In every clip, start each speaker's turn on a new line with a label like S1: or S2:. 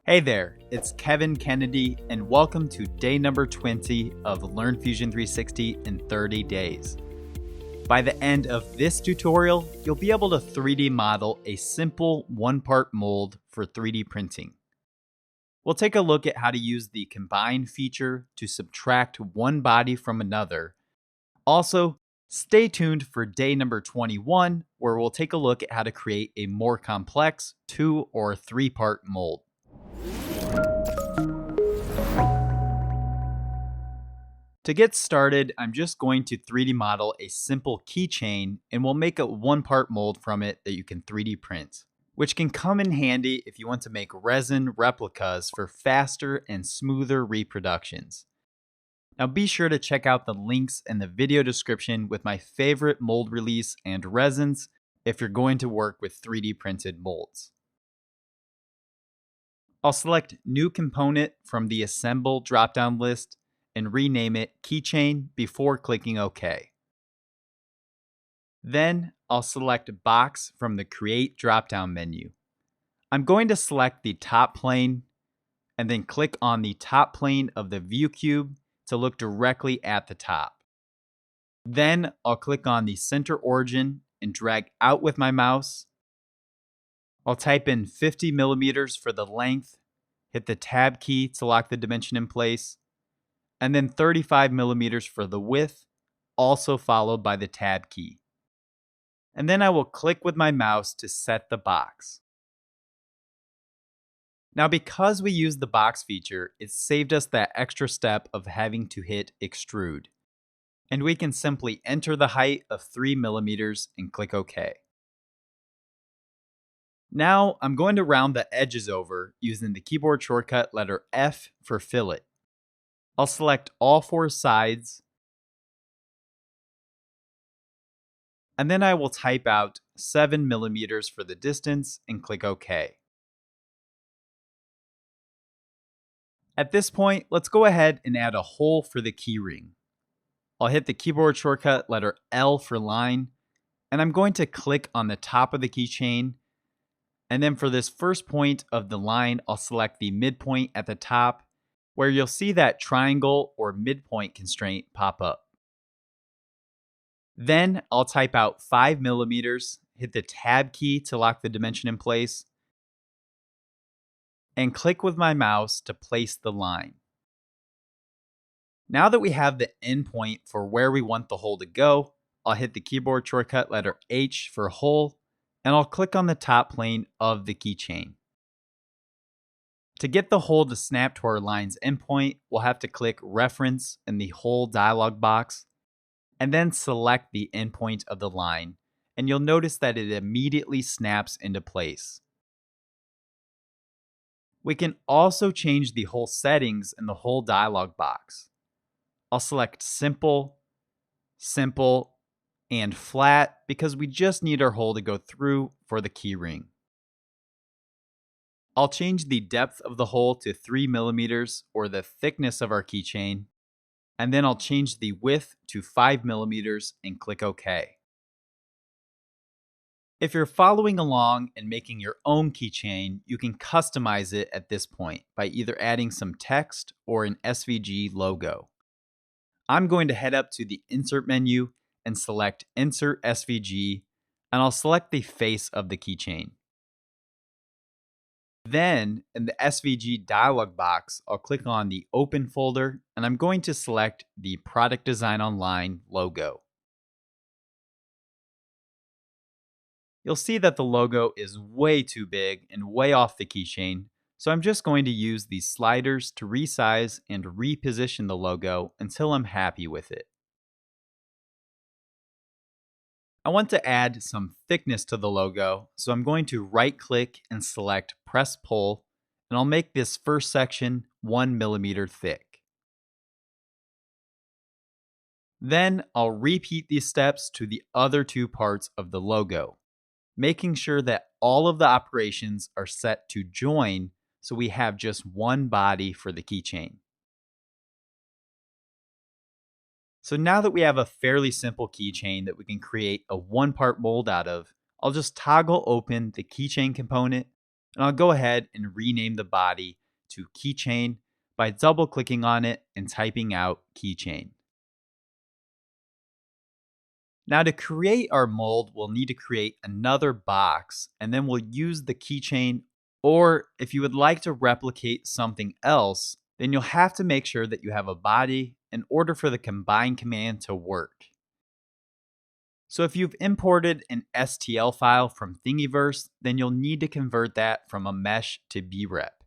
S1: Hey there, it's Kevin Kennedy, and welcome to day number 20 of Learn Fusion 360 in 30 days. By the end of this tutorial, you'll be able to 3D model a simple one-part mold for 3D printing. We'll take a look at how to use the combine feature to subtract one body from another. Also, stay tuned for day number 21, where we'll take a look at how to create a more complex 2- or 3-part mold. To get started, I'm just going to 3D model a simple keychain, and we'll make a one-part mold from it that you can 3D print, which can come in handy if you want to make resin replicas for faster and smoother reproductions. Now be sure to check out the links in the video description with my favorite mold release and resins if you're going to work with 3D printed molds. I'll select New Component from the Assemble drop-down list and rename it Keychain before clicking OK. Then I'll select Box from the Create drop-down menu. I'm going to select the top plane and then click on the top plane of the view cube to look directly at the top. Then I'll click on the center origin and drag out with my mouse. I'll type in 50 millimeters for the length, hit the Tab key to lock the dimension in place, and then 35 millimeters for the width, also followed by the Tab key. And then I will click with my mouse to set the box. Now, because we used the box feature, it saved us that extra step of having to hit extrude. And we can simply enter the height of 3 millimeters and click OK. Now, I'm going to round the edges over using the keyboard shortcut letter F for fillet. I'll select all 4 sides, and then I will type out 7 millimeters for the distance and click OK. At this point, let's go ahead and add a hole for the keyring. I'll hit the keyboard shortcut letter L for line, and I'm going to click on the top of the keychain. And then for this first point of the line, I'll select the midpoint at the top, where you'll see that triangle or midpoint constraint pop up. Then I'll type out 5 millimeters, hit the Tab key to lock the dimension in place, and click with my mouse to place the line. Now that we have the endpoint for where we want the hole to go, I'll hit the keyboard shortcut letter H for hole, and I'll click on the top plane of the keychain. To get the hole to snap to our line's endpoint, we'll have to click Reference in the Hole dialog box, and then select the endpoint of the line, and you'll notice that it immediately snaps into place. We can also change the hole settings in the Hole dialog box. I'll select Simple, Simple, and Flat because we just need our hole to go through for the keyring. I'll change the depth of the hole to 3 millimeters or the thickness of our keychain, and then I'll change the width to 5 millimeters and click OK. If you're following along and making your own keychain, you can customize it at this point by either adding some text or an SVG logo. I'm going to head up to the Insert menu and select Insert SVG, and I'll select the face of the keychain. Then, in the SVG dialog box, I'll click on the Open folder, and I'm going to select the Product Design Online logo. You'll see that the logo is way too big and way off the keychain, so I'm just going to use these sliders to resize and reposition the logo until I'm happy with it. I want to add some thickness to the logo, so I'm going to right-click and select Press Pull, and I'll make this first section 1 millimeter thick. Then I'll repeat these steps to the other 2 parts of the logo, making sure that all of the operations are set to join so we have just one body for the keychain. So now that we have a fairly simple keychain that we can create a one-part mold out of, I'll just toggle open the keychain component, And I'll go ahead and rename the body to keychain by double clicking on it and typing out keychain. Now to create our mold, we'll need to create another box, and then we'll use the keychain, or if you would like to replicate something else, then you'll have to make sure that you have a body in order for the combine command to work. So if you've imported an STL file from Thingiverse, then you'll need to convert that from a mesh to brep.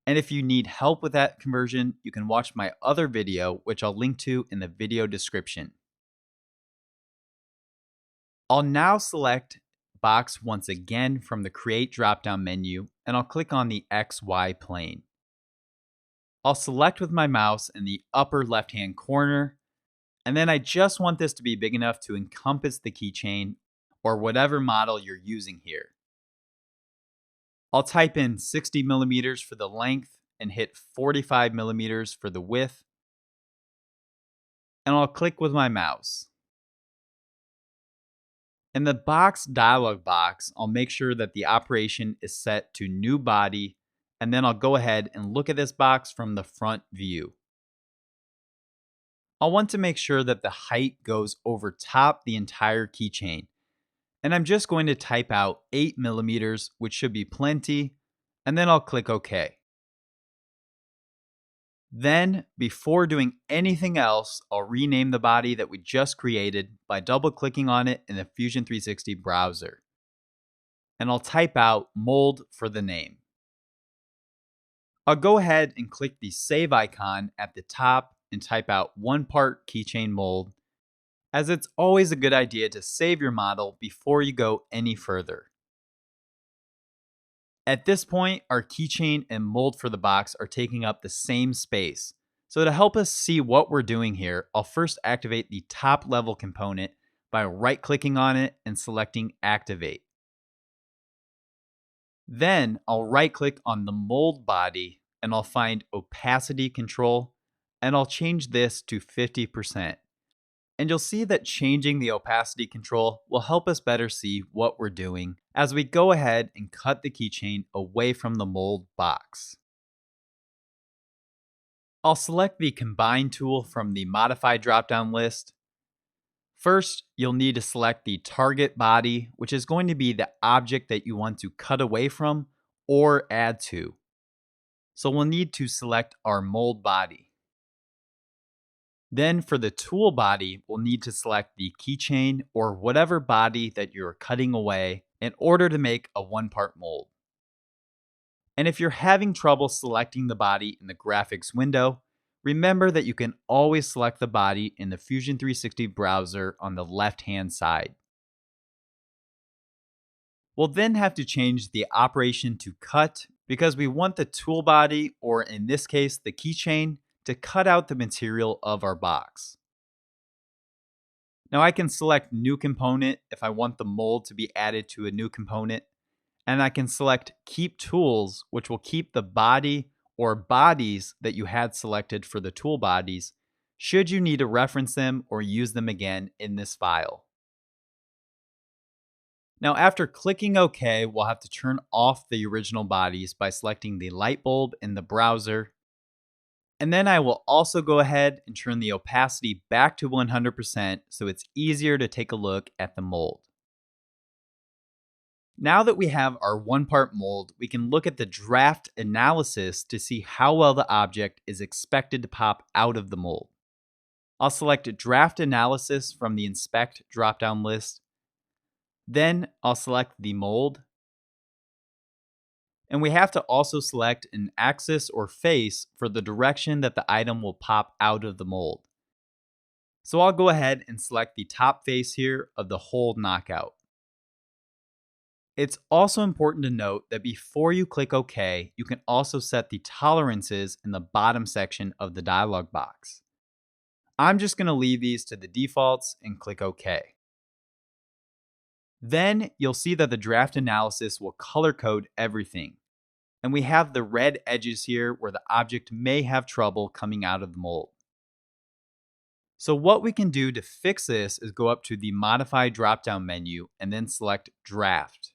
S1: And if you need help with that conversion, you can watch my other video, which I'll link to in the video description. I'll now select box once again from the Create drop-down menu, and I'll click on the XY plane. I'll select with my mouse in the upper left-hand corner, and then I just want this to be big enough to encompass the keychain or whatever model you're using here. I'll type in 60 millimeters for the length and hit 45 millimeters for the width, and I'll click with my mouse. In the box dialog box, I'll make sure that the operation is set to new body, and then I'll go ahead and look at this box from the front view. I'll want to make sure that the height goes over top the entire keychain, and I'm just going to type out 8 millimeters, which should be plenty, and then I'll click OK. Then, before doing anything else, I'll rename the body that we just created by double-clicking on it in the Fusion 360 browser. And I'll type out mold for the name. I'll go ahead and click the save icon at the top and type out 1 part keychain mold, as it's always a good idea to save your model before you go any further. At this point, our keychain and mold for the box are taking up the same space. So to help us see what we're doing here, I'll first activate the top level component by right-clicking on it and selecting Activate. Then I'll right-click on the mold body and I'll find Opacity Control, and I'll change this to 50%. And you'll see that changing the opacity control will help us better see what we're doing as we go ahead and cut the keychain away from the mold box. I'll select the Combine tool from the Modify drop-down list. First, you'll need to select the target body, which is going to be the object that you want to cut away from or add to. So we'll need to select our mold body. Then for the tool body, we'll need to select the keychain or whatever body that you're cutting away in order to make a 1-part mold. And if you're having trouble selecting the body in the graphics window, remember that you can always select the body in the Fusion 360 browser on the left-hand side. We'll then have to change the operation to cut because we want the tool body, or in this case, the keychain, to cut out the material of our box. Now I can select new component if I want the mold to be added to a new component, and I can select keep tools, which will keep the body or bodies that you had selected for the tool bodies, should you need to reference them or use them again in this file. Now after clicking OK, we'll have to turn off the original bodies by selecting the light bulb in the browser. And then I will also go ahead and turn the opacity back to 100% so it's easier to take a look at the mold. Now that we have our 1-part mold, we can look at the draft analysis to see how well the object is expected to pop out of the mold. I'll select Draft Analysis from the Inspect drop-down list. Then I'll select the mold. And we have to also select an axis or face for the direction that the item will pop out of the mold. So I'll go ahead and select the top face here of the hold knockout. It's also important to note that before you click OK, you can also set the tolerances in the bottom section of the dialog box. I'm just going to leave these to the defaults and click OK. Then you'll see that the draft analysis will color code everything. And we have the red edges here where the object may have trouble coming out of the mold. So what we can do to fix this is go up to the Modify drop-down menu and then select Draft.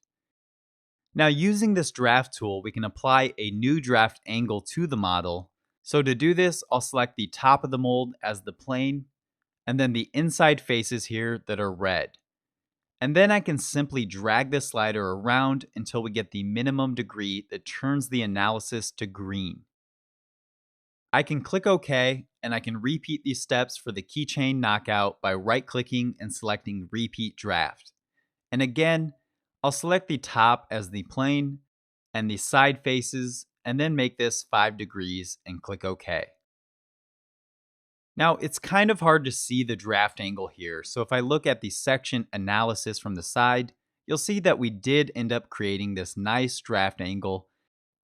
S1: Now, using this draft tool, we can apply a new draft angle to the model. So to do this, I'll select the top of the mold as the plane, and then the inside faces here that are red. And then I can simply drag the slider around until we get the minimum degree that turns the analysis to green. I can click OK, and I can repeat these steps for the keychain knockout by right-clicking and selecting Repeat Draft. And again, I'll select the top as the plane and the side faces, and then make this 5 degrees and click OK. Now, it's kind of hard to see the draft angle here, so if I look at the section analysis from the side, you'll see that we did end up creating this nice draft angle,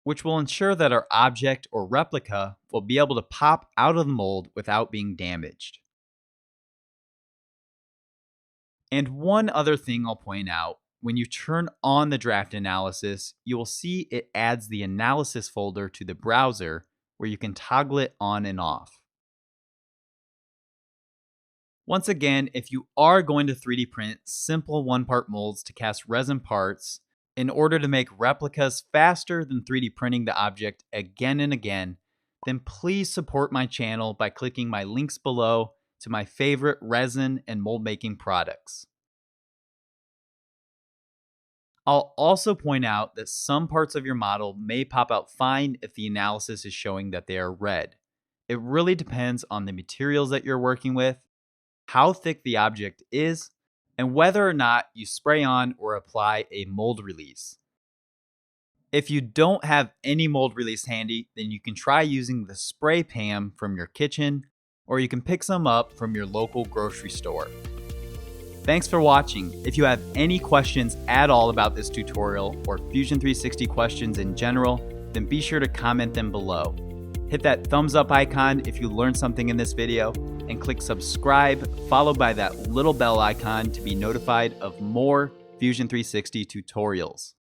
S1: which will ensure that our object or replica will be able to pop out of the mold without being damaged. And one other thing I'll point out, when you turn on the draft analysis, you will see it adds the analysis folder to the browser where you can toggle it on and off. Once again, if you are going to 3D print simple one-part molds to cast resin parts, in order to make replicas faster than 3D printing the object again and again, then please support my channel by clicking my links below to my favorite resin and mold making products. I'll also point out that some parts of your model may pop out fine if the analysis is showing that they are red. It really depends on the materials that you're working with, how thick the object is, and whether or not you spray on or apply a mold release. If you don't have any mold release handy, then you can try using the spray pan from your kitchen, or you can pick some up from your local grocery store. Thanks for watching. If you have any questions at all about this tutorial or Fusion 360 questions in general, then be sure to comment them below. Hit that thumbs up icon if you learned something in this video, and click subscribe, followed by that little bell icon to be notified of more Fusion 360 tutorials.